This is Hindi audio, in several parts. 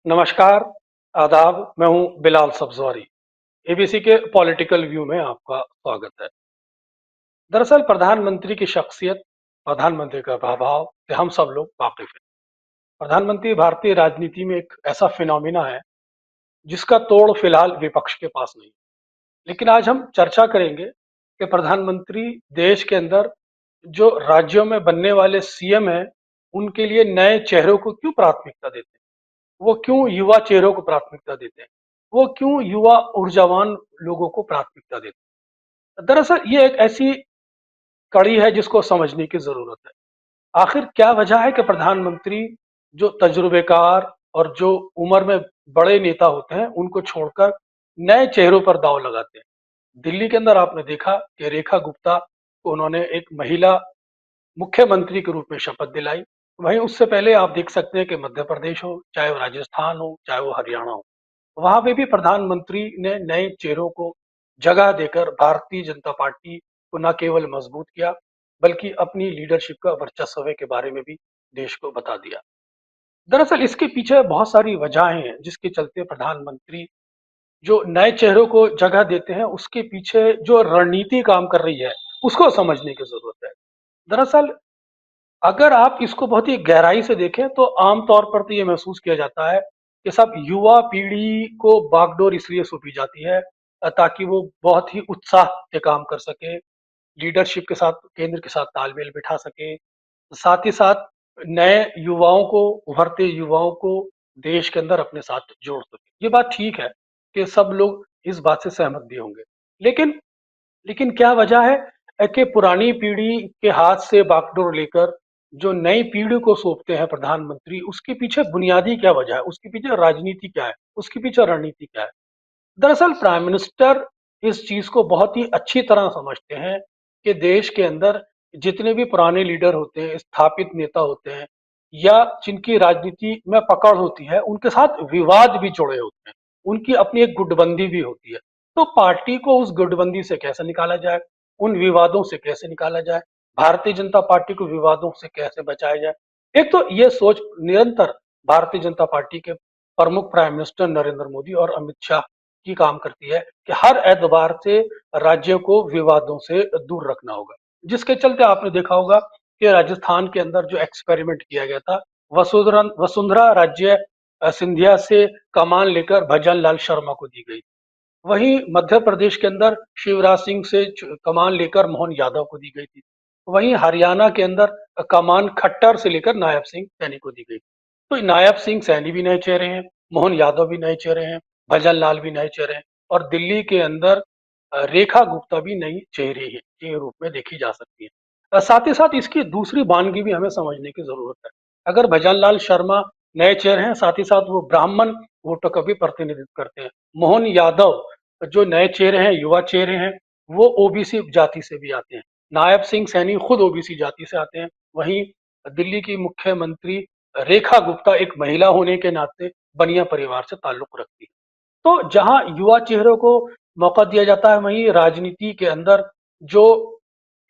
नमस्कार, आदाब। मैं हूं बिलाल सब्ज़वारी। एबीसी के पॉलिटिकल व्यू में आपका स्वागत है। दरअसल प्रधानमंत्री की शख्सियत, प्रधानमंत्री का प्रभाव से हम सब लोग वाकिफ हैं। प्रधानमंत्री भारतीय राजनीति में एक ऐसा फिनोमिना है जिसका तोड़ फिलहाल विपक्ष के पास नहीं। लेकिन आज हम चर्चा करेंगे कि प्रधानमंत्री देश के अंदर जो राज्यों में बनने वाले सीएम हैं, उनके लिए नए चेहरों को क्यों प्राथमिकता देते हैं। वो क्यों युवा चेहरों को प्राथमिकता देते हैं। वो क्यों युवा ऊर्जावान लोगों को प्राथमिकता देते हैं। दरअसल ये एक ऐसी कड़ी है जिसको समझने की जरूरत है। आखिर क्या वजह है कि प्रधानमंत्री जो तजुर्बेकार और जो उम्र में बड़े नेता होते हैं उनको छोड़कर नए चेहरों पर दांव लगाते हैं। दिल्ली के अंदर आपने देखा कि रेखा गुप्ता को उन्होंने एक महिला मुख्यमंत्री के रूप में शपथ दिलाई। वहीं उससे पहले आप देख सकते हैं कि मध्य प्रदेश हो, चाहे वो राजस्थान हो, चाहे वो हरियाणा हो, वहां पे भी प्रधानमंत्री ने नए चेहरों को जगह देकर भारतीय जनता पार्टी को न केवल मजबूत किया, बल्कि अपनी लीडरशिप का वर्चस्व के बारे में भी देश को बता दिया। दरअसल इसके पीछे बहुत सारी वजहें हैं जिसके चलते प्रधानमंत्री जो नए चेहरों को जगह देते हैं, उसके पीछे जो रणनीति काम कर रही है उसको समझने की जरूरत है। दरअसल अगर आप इसको बहुत ही गहराई से देखें तो आमतौर पर तो ये महसूस किया जाता है कि सब युवा पीढ़ी को बागडोर इसलिए सौंपी जाती है ताकि वो बहुत ही उत्साह से काम कर सके, लीडरशिप के साथ, केंद्र के साथ तालमेल बिठा सके, साथ ही साथ नए युवाओं को, उभरते युवाओं को देश के अंदर अपने साथ जोड़ सके। ये बात ठीक है कि सब लोग इस बात से सहमत भी होंगे। लेकिन लेकिन क्या वजह है कि पुरानी पीढ़ी के हाथ से बागडोर लेकर जो नई पीढ़ी को सौंपते हैं प्रधानमंत्री, उसके पीछे बुनियादी क्या वजह है, उसके पीछे राजनीति क्या है, उसके पीछे रणनीति क्या है। दरअसल प्राइम मिनिस्टर इस चीज को बहुत ही अच्छी तरह समझते हैं कि देश के अंदर जितने भी पुराने लीडर होते हैं, स्थापित नेता होते हैं, या जिनकी राजनीति में पकड़ होती है, उनके साथ विवाद भी जुड़े होते हैं, उनकी अपनी एक गुटबंदी भी होती है। तो पार्टी को उस गुटबंदी से कैसे निकाला जाए, उन विवादों से कैसे निकाला जाए, भारतीय जनता पार्टी को विवादों से कैसे बचाया जाए। एक तो ये सोच निरंतर भारतीय जनता पार्टी के प्रमुख प्राइम मिनिस्टर नरेंद्र मोदी और अमित शाह की काम करती है कि हर एतबार से राज्यों को विवादों से दूर रखना होगा। जिसके चलते आपने देखा होगा कि राजस्थान के अंदर जो एक्सपेरिमेंट किया गया था, वसुंधरा वसुंधरा राज्य सिंधिया से कमान लेकर भजन लाल शर्मा को दी गई। वहीं मध्य प्रदेश के अंदर शिवराज सिंह से कमान लेकर मोहन यादव को दी गई थी। वहीं हरियाणा के अंदर कमान खट्टर से लेकर नायब सिंह सैनी को दी गई। तो नायब सिंह सैनी भी नए चेहरे हैं, मोहन यादव भी नए चेहरे हैं, भजन लाल भी नए चेहरे हैं, और दिल्ली के अंदर रेखा गुप्ता भी नई चेहरे हैं के रूप में देखी जा सकती है। साथ ही साथ इसकी दूसरी बानगी भी हमें समझने की जरूरत है। अगर भजन लाल शर्मा नए चेहरे हैं, साथ ही साथ वो ब्राह्मण वोटों का भी प्रतिनिधित्व करते हैं। मोहन यादव जो नए चेहरे हैं, युवा चेहरे हैं, वो ओबीसी जाति से भी आते हैं। नायब सिंह सैनी खुद ओबीसी जाति से आते हैं। वहीं दिल्ली की मुख्यमंत्री रेखा गुप्ता एक महिला होने के नाते बनिया परिवार से ताल्लुक रखती है। तो जहां युवा चेहरों को मौका दिया जाता है, वहीं राजनीति के अंदर जो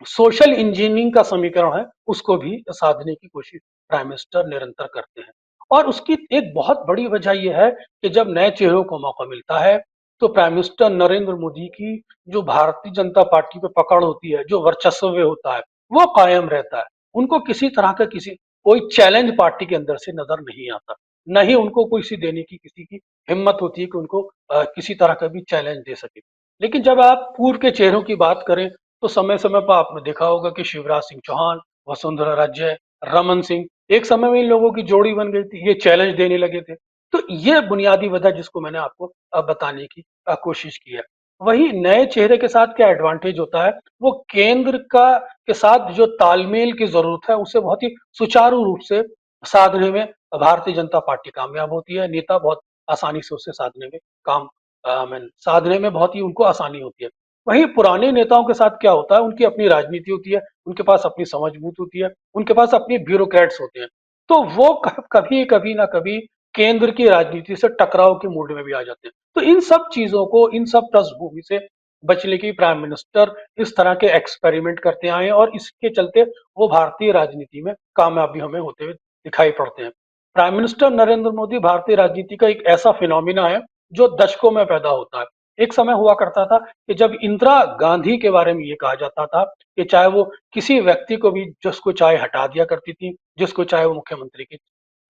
सोशल इंजीनियरिंग का समीकरण है उसको भी साधने की कोशिश प्राइम मिनिस्टर निरंतर करते हैं। और उसकी एक बहुत बड़ी वजह यह है कि जब नए चेहरों को मौका मिलता है तो प्राइम मिनिस्टर नरेंद्र मोदी की जो भारतीय जनता पार्टी पे पकड़ होती है, जो वर्चस्व होता है, वो कायम रहता है। उनको किसी तरह का किसी कोई चैलेंज पार्टी के अंदर से नजर नहीं आता। न ही उनको किसी देने की किसी की हिम्मत होती है कि उनको किसी तरह का भी चैलेंज दे सके। लेकिन जब आप पूर्व के चेहरों की बात करें तो समय समय पर आपने देखा होगा कि शिवराज सिंह चौहान, वसुंधरा राजे, रमन सिंह, एक समय में इन लोगों की जोड़ी बन गई थी, ये चैलेंज देने लगे थे। तो ये बुनियादी वजह जिसको मैंने आपको बताने की कोशिश की है। वही नए चेहरे के साथ क्या एडवांटेज होता है, वो केंद्र का के साथ जो तालमेल की जरूरत है उसे बहुत ही सुचारू रूप से साधने में भारतीय जनता पार्टी कामयाब होती है। नेता बहुत आसानी से उसे साधने में काम साधने में बहुत ही उनको आसानी होती है। वहीं पुराने नेताओं के साथ क्या होता है, उनकी अपनी राजनीति होती है, उनके पास अपनी समझबूत होती है, उनके पास अपनी ब्यूरोक्रेट्स होते हैं। तो वो कभी कभी ना कभी केंद्र की राजनीति से टकराव के मूड में भी आ जाते हैं। तो इन सब चीजों को, इन सब पृष्ठभूमि से बचने की प्राइम मिनिस्टर इस तरह के एक्सपेरिमेंट करते आए हैं, और इसके चलते वो भारतीय राजनीति में कामयाबी हमें होते हुए दिखाई पड़ते हैं। प्राइम मिनिस्टर नरेंद्र मोदी भारतीय राजनीति का एक ऐसा फिनोमिना है जो दशकों में पैदा होता है। एक समय हुआ करता था कि जब इंदिरा गांधी के बारे में ये कहा जाता था कि चाहे वो किसी व्यक्ति को भी जिसको चाहे हटा दिया करती थी, जिसको चाहे वो मुख्यमंत्री की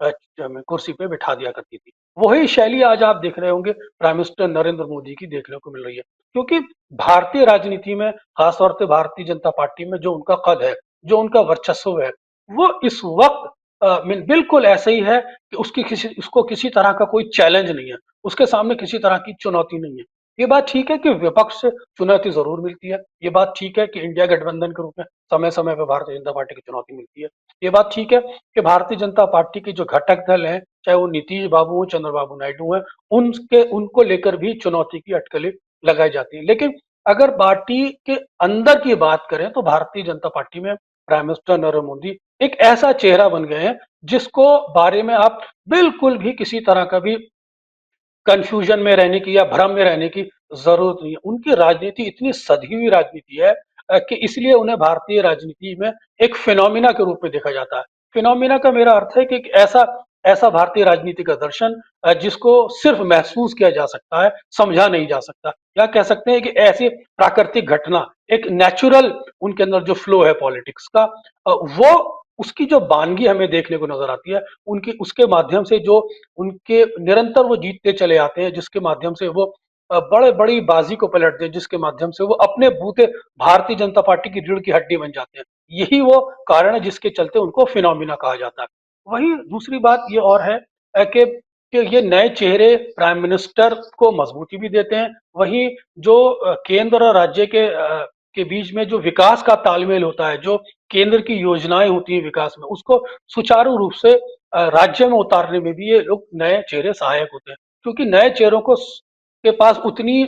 अ, कुर्सी पे बिठा दिया करती थी। वही शैली आज आप देख रहे होंगे प्राइम मिनिस्टर नरेंद्र मोदी की देखने को मिल रही है। क्योंकि भारतीय राजनीति में, खासतौर से भारतीय जनता पार्टी में जो उनका कद है, जो उनका वर्चस्व है, वो इस वक्त बिल्कुल ऐसे ही है कि उसको किसी तरह का कोई चैलेंज नहीं है, उसके सामने किसी तरह की चुनौती नहीं है। ये बात ठीक है कि विपक्ष से चुनौती जरूर मिलती है, ये बात ठीक है कि इंडिया गठबंधन के रूप में समय समय पर भारतीय जनता पार्टी की चुनौती मिलती है, ये बात ठीक है कि भारतीय जनता पार्टी के जो घटक दल हैं, चाहे वो नीतीश बाबू हो, चंद्रबाबू नायडू हैं, उनके उनको लेकर भी चुनौती की अटकलें लगाई जाती है। लेकिन अगर पार्टी के अंदर की बात करें तो भारतीय जनता पार्टी में प्राइम मिनिस्टर नरेंद्र मोदी एक ऐसा चेहरा बन गए हैं जिसको बारे में आप बिल्कुल भी किसी तरह का भी कंफ्यूजन में रहने की या भ्रम में रहने की जरूरत नहीं है। उनकी राजनीति इतनी सधी हुई राजनीति है कि इसलिए उन्हें भारतीय राजनीति में एक फिनोमिना के रूप में देखा जाता है। फिनोमिना का मेरा अर्थ है कि एक ऐसा ऐसा भारतीय राजनीति का दर्शन जिसको सिर्फ महसूस किया जा सकता है, समझा नहीं जा सकता, या कह सकते हैं कि ऐसी प्राकृतिक घटना, एक नेचुरल उनके अंदर जो फ्लो है पॉलिटिक्स का, वो उसकी जो बानगी हमें देखने को नजर आती है, उनकी उसके माध्यम से जो उनके निरंतर वो जीतते चले आते हैं, जिसके माध्यम से वो बड़े बड़ी बाजी को पलटते हैं, जिसके माध्यम से वो अपने बूते भारतीय जनता पार्टी की रीढ़ की हड्डी बन जाते हैं। यही वो कारण है जिसके चलते उनको फिनोमिना कहा जाता है। वहीं दूसरी बात ये और है कि ये नए चेहरे प्राइम मिनिस्टर को मजबूती भी देते हैं। वहीं जो केंद्र और राज्य के बीच में जो विकास का तालमेल होता है, जो केंद्र की योजनाएं होती हैं विकास में, उसको सुचारू रूप से राज्य में उतारने में भी ये लोग नए चेहरे सहायक होते हैं। क्योंकि नए चेहरों के पास उतनी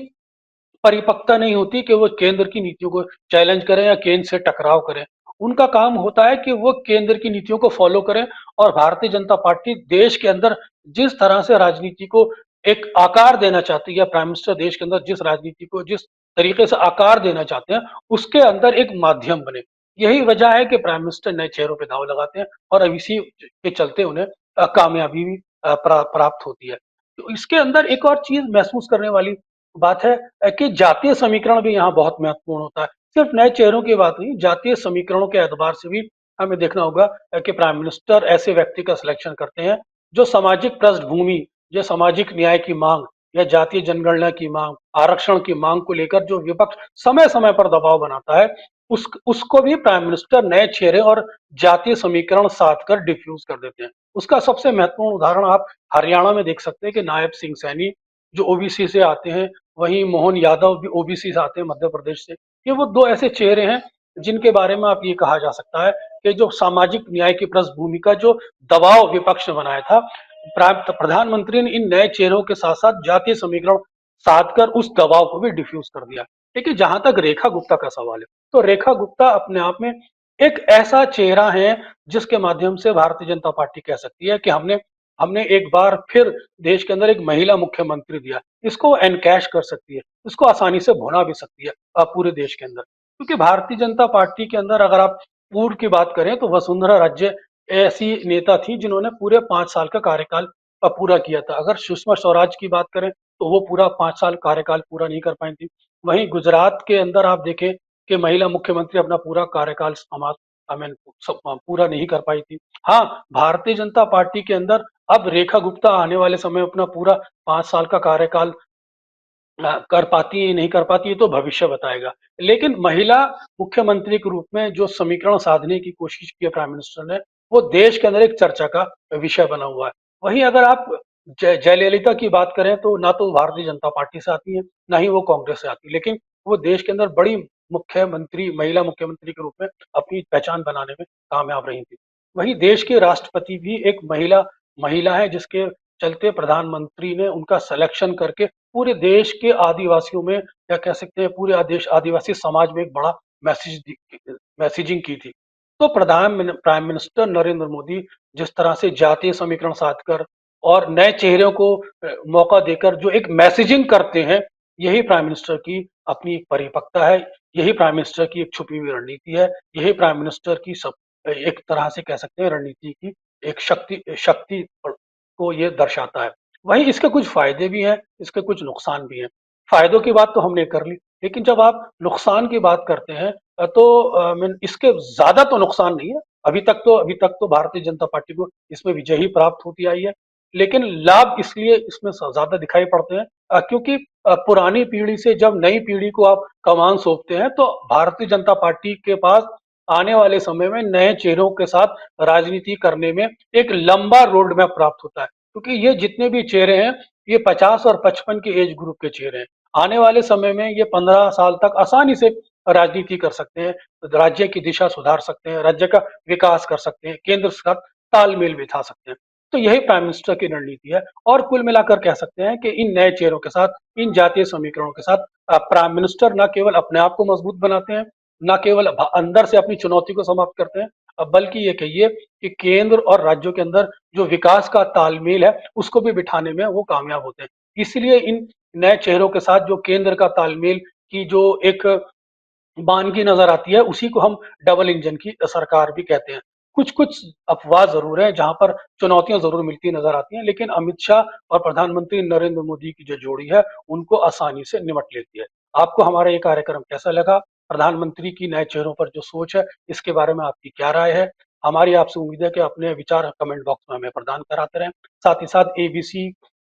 परिपक्वता नहीं होती कि वो केंद्र की नीतियों को चैलेंज करें या केंद्र से टकराव करें। उनका काम होता है कि वो केंद्र की नीतियों को फॉलो करें, और भारतीय जनता पार्टी देश के अंदर जिस तरह से राजनीति को एक आकार देना चाहती है, या प्राइम मिनिस्टर देश के अंदर जिस राजनीति को जिस तरीके से आकार देना चाहते हैं, उसके अंदर एक माध्यम बने। यही वजह है कि प्राइम मिनिस्टर नए चेहरों पर दाव लगाते हैं, और अब इसी के चलते उन्हें कामयाबी भी प्राप्त होती है। तो इसके अंदर एक और चीज महसूस करने वाली बात है कि जातीय समीकरण भी यहाँ बहुत महत्वपूर्ण होता है। सिर्फ नए चेहरों की बात नहीं, जातीय समीकरणों के एतबार से भी हमें देखना होगा कि प्राइम मिनिस्टर ऐसे व्यक्ति का सिलेक्शन करते हैं जो सामाजिक पृष्ठभूमि, जो सामाजिक न्याय की मांग या जातीय जनगणना की मांग, आरक्षण की मांग को लेकर जो विपक्ष समय समय पर दबाव बनाता है, उसको भी प्राइम मिनिस्टर नए चेहरे और जातीय समीकरण साध कर डिफ्यूज कर देते हैं। उसका सबसे महत्वपूर्ण उदाहरण आप हरियाणा में देख सकते हैं कि नायब सिंह सैनी जो ओबीसी से आते हैं, वहीं मोहन यादव भी ओबीसी से आते हैं, मध्य प्रदेश से। ये वो दो ऐसे चेहरे हैं जिनके बारे में आप ये कहा जा सकता है कि जो सामाजिक न्याय की पृष्ठभूमि का जो दबाव विपक्ष ने बनाया था, प्रधानमंत्री ने इन नए चेहरों के साथ साथ जातीय समीकरण साध कर उस दबाव को भी डिफ्यूज कर दिया। देखिए, जहां तक रेखा गुप्ता का सवाल है, तो रेखा गुप्ता अपने आप में एक ऐसा चेहरा है जिसके माध्यम से भारतीय जनता पार्टी कह सकती है कि हमने हमने एक बार फिर देश के अंदर एक महिला मुख्यमंत्री दिया। इसको एनकैश कर सकती है, इसको आसानी से भुना भी सकती है पूरे देश के अंदर। क्योंकि भारतीय जनता पार्टी के अंदर अगर आप पूर्व की बात करें तो वसुंधरा राजे ऐसी नेता थी जिन्होंने पूरे 5 साल का कार्यकाल पूरा किया था। अगर सुषमा स्वराज की बात करें तो वो पूरा 5 साल कार्यकाल पूरा नहीं कर पाई थी। वहीं गुजरात के अंदर आप देखें कि महिला मुख्यमंत्री अपना पूरा कार्यकाल आई मीन पूरा नहीं कर पाई थी। हाँ, भारतीय जनता पार्टी के अंदर अब रेखा गुप्ता आने वाले समय अपना पूरा 5 साल का कार्यकाल कर पाती है नहीं कर पाती है तो भविष्य बताएगा। लेकिन महिला मुख्यमंत्री के रूप में जो समीकरण साधने की कोशिश की है प्राइम मिनिस्टर ने, वो देश के अंदर एक चर्चा का विषय बना हुआ है। वहीं अगर आप जयललिता की बात करें तो ना तो भारतीय जनता पार्टी से आती है, ना ही वो कांग्रेस से आती है, लेकिन वो देश के अंदर बड़ी मुख्यमंत्री, महिला मुख्यमंत्री के रूप में अपनी पहचान बनाने में कामयाब रही थी। वहीं देश के राष्ट्रपति भी एक महिला महिला है, जिसके चलते प्रधानमंत्री ने उनका सिलेक्शन करके पूरे देश के आदिवासियों में, या कह सकते हैं पूरे देश आदिवासी समाज में एक बड़ा मैसेजिंग की थी। तो प्राइम मिनिस्टर नरेंद्र मोदी जिस तरह से जातीय समीकरण साधकर और नए चेहरों को मौका देकर जो एक मैसेजिंग करते हैं, यही प्राइम मिनिस्टर की अपनी एक परिपक्वता है, यही प्राइम मिनिस्टर की एक छुपी हुई रणनीति है, यही प्राइम मिनिस्टर की सब एक तरह से कह सकते हैं रणनीति की एक शक्ति शक्ति को ये दर्शाता है। वहीं इसके कुछ फ़ायदे भी हैं, इसके कुछ नुकसान भी हैं। फ़ायदों की बात तो हमने कर ली, लेकिन जब आप नुकसान की बात करते हैं तो मीन इसके ज़्यादा तो नुकसान नहीं है। अभी तक तो भारतीय जनता पार्टी को इसमें विजय ही प्राप्त होती आई है। लेकिन लाभ इसलिए इसमें ज़्यादा दिखाई पड़ते हैं क्योंकि पुरानी पीढ़ी से जब नई पीढ़ी को आप कमान सौंपते हैं, तो भारतीय जनता पार्टी के पास आने वाले समय में नए चेहरों के साथ राजनीति करने में एक लंबा रोड मैप प्राप्त होता है, क्योंकि ये जितने भी चेहरे हैं, ये 50 और 55 के एज ग्रुप के चेहरे हैं। आने वाले समय में ये 15 साल तक आसानी से राजनीति कर सकते हैं, राज्य की दिशा सुधार सकते हैं, राज्य का विकास कर सकते हैं, केंद्र के साथ तालमेल बिठा सकते हैं। तो यही प्राइम मिनिस्टर की रणनीति है। और कुल मिलाकर कह सकते हैं कि इन नए चेहरों के साथ, इन जातीय समीकरणों के साथ प्राइम मिनिस्टर न केवल अपने आप को मजबूत बनाते हैं, न केवल अंदर से अपनी चुनौती को समाप्त करते हैं, बल्कि ये कहिए कि केंद्र और राज्यों के अंदर जो विकास का तालमेल है, उसको भी बिठाने में वो कामयाब होते हैं। इसलिए इन नए चेहरों के साथ जो केंद्र का तालमेल की जो एक बानगी नजर आती है, उसी को हम डबल इंजन की सरकार भी कहते हैं। कुछ कुछ अफवाह जरूर है, जहां पर चुनौतियां जरूर मिलती नजर आती हैं, लेकिन अमित शाह और प्रधानमंत्री नरेंद्र मोदी की जो जोड़ी है, उनको आसानी से निमट लेती है। आपको हमारा ये कार्यक्रम कैसा लगा? प्रधानमंत्री की नए चेहरों पर जो सोच है, इसके बारे में आपकी क्या राय है? हमारी आपसे उम्मीद है कि अपने विचार कमेंट बॉक्स में हमें प्रदान कराते रहें। साथ ही साथ एबीसी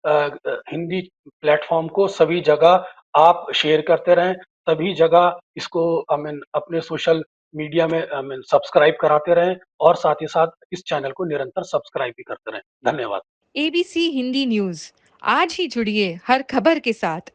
हिंदी प्लेटफॉर्म को सभी जगह आप शेयर करते रहें, सभी जगह इसको आई मीन अपने सोशल मीडिया में आई मीन सब्सक्राइब कराते रहें, और साथ ही साथ इस चैनल को निरंतर सब्सक्राइब भी करते रहें। धन्यवाद। एबीसी हिंदी न्यूज, आज ही जुड़िए हर खबर के साथ।